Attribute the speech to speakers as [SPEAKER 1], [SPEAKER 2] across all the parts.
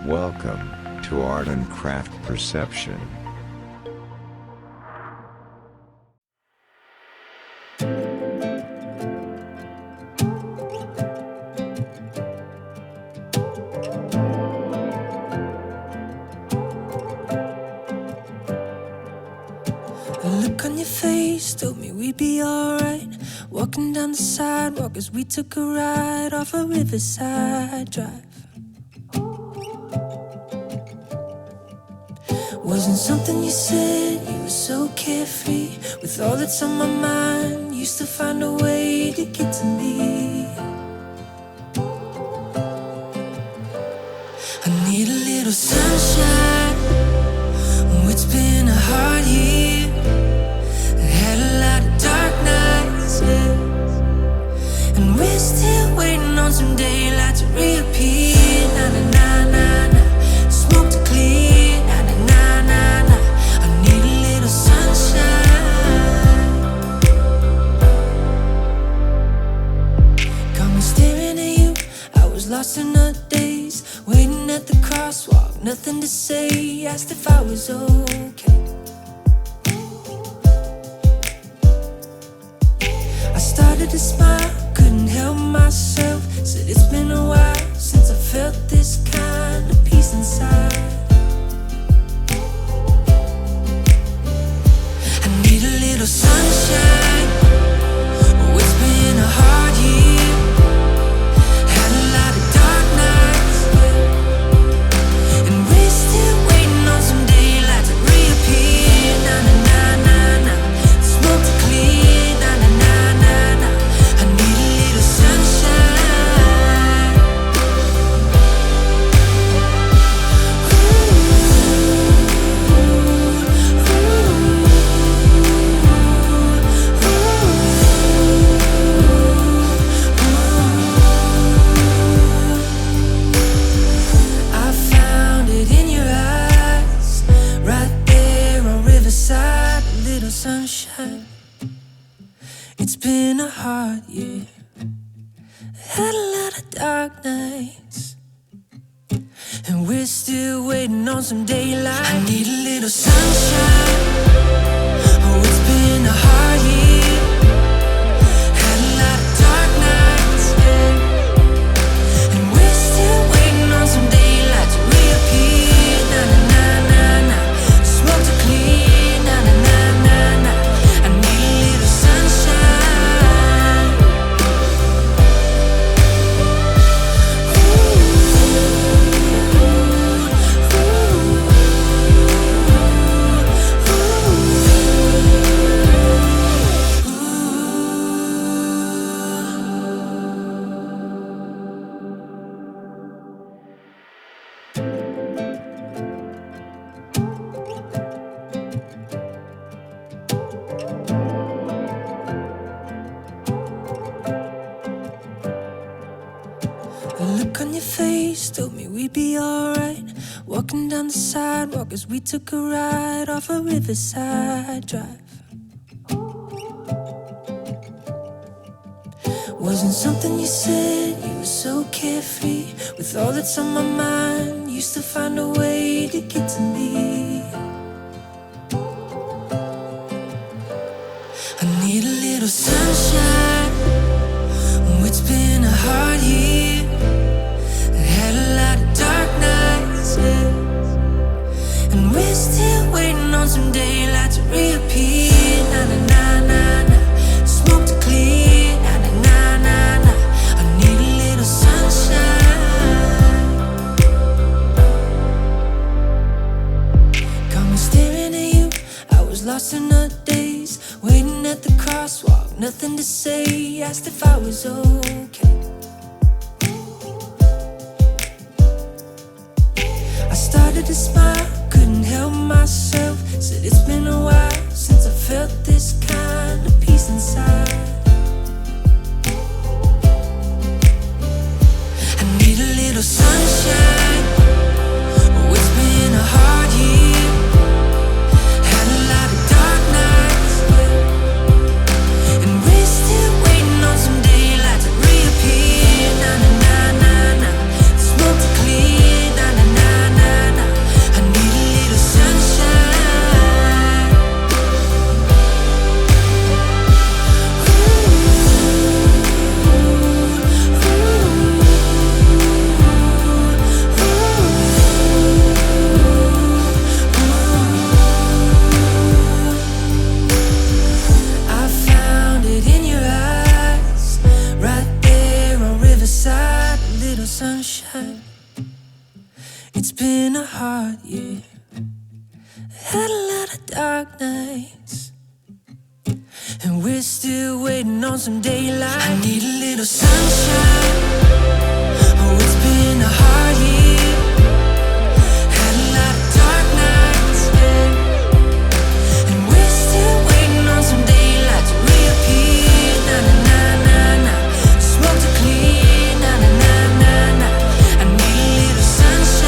[SPEAKER 1] Welcome to Art and Craft Perception.
[SPEAKER 2] The look on your face told me we'd be alright. Walking down the sidewalk as we took a ride off a Riverside Drive. Wasn't something you said, you were so carefree. With all that's on my mind, used to find a way to get to me. I need a little sunshine. Oh, it's been a hard year. Had a lot of dark nights, yeah. And we're still waiting on some daylight to reappear. Na na na na na. Smoke to clear. Na na na na na. I need a little sunshine. Got me staring at you. I was lost in the daze, waiting at the crosswalk, nothing to say. Asked if I was okay. I started to smile, couldn't help myself. Said it's been a while since I felt this kind of peace inside. I need a little sunshine. Oh, it's been a hard year. Had a lot of dark nights, yeah. And we're still waiting on some daylight to reappear. Na na na na na. Smoke to clear. Na na na na na. I need a little sunshine. I found it in your eyes, right there on Riverside, a little sunshine. It's been a hard year, had a lot of dark nights, and we're still waiting on some daylight. I need a little sunshine. Oh, it's been a hard year, had a lot of dark nights, yeah. And we're still waiting on some daylight to reappear. Na na na na na. Smoke to clear. Na na na na na. I need a little sunshine. The look on your face told me we'd be alright. Walking down the sidewalk as we took a ride off a Riverside Drive. Wasn't something you said, you were so carefree. With all that's on my mind, used to find a way to get to me. I need a little sunshine. Oh, it's been a hard year. Had a lot of dark nights, yeah. And we're still waiting on some daylight to reappear. Na na na na na. Smoke to clear. Na na na na na. I need a little sunshine. Got me staring at you. I was lost in the daze, waiting at the crosswalk, nothing to say. Asked if I was okay. I started to smile, couldn't help myself. Said it's been a while since I felt this kind of peace inside. I need a little sunshine. Oh, it's been a hard year. Had a lot of dark nights, yeah. And we're still waiting on some daylight to reappear. Na na na na na. Smoke to clear. Na na na It's been a hard year. Had a lot of dark nights, and we're still waiting on some daylight. I need a little sunshine. Oh, it's been a hard year. Had a lot of dark nights, yeah. And we're still waiting on some daylight to reappear. Na na na na na. Smoke to clear. Na na na na na. I need a little sunshine.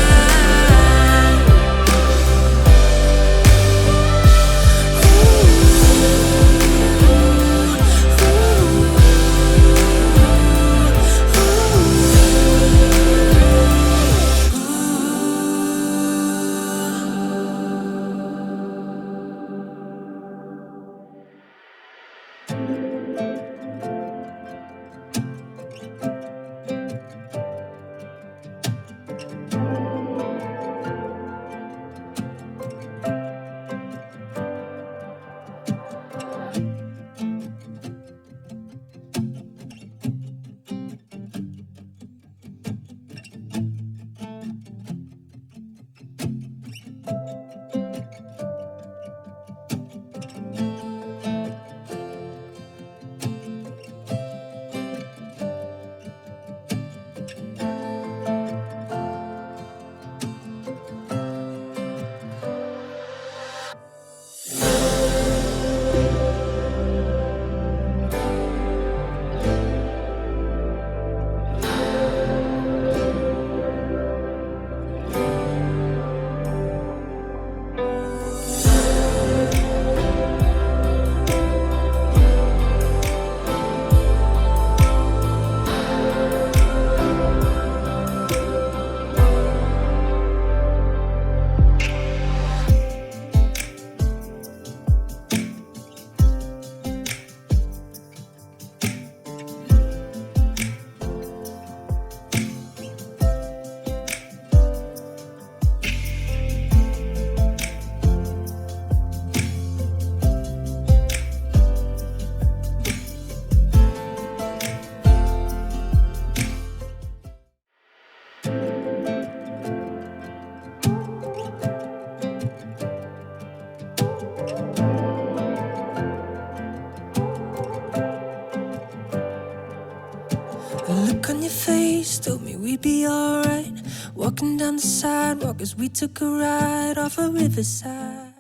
[SPEAKER 2] The look on your face told me we'd be alright. Walking down the sidewalk as we took a ride off a riverside.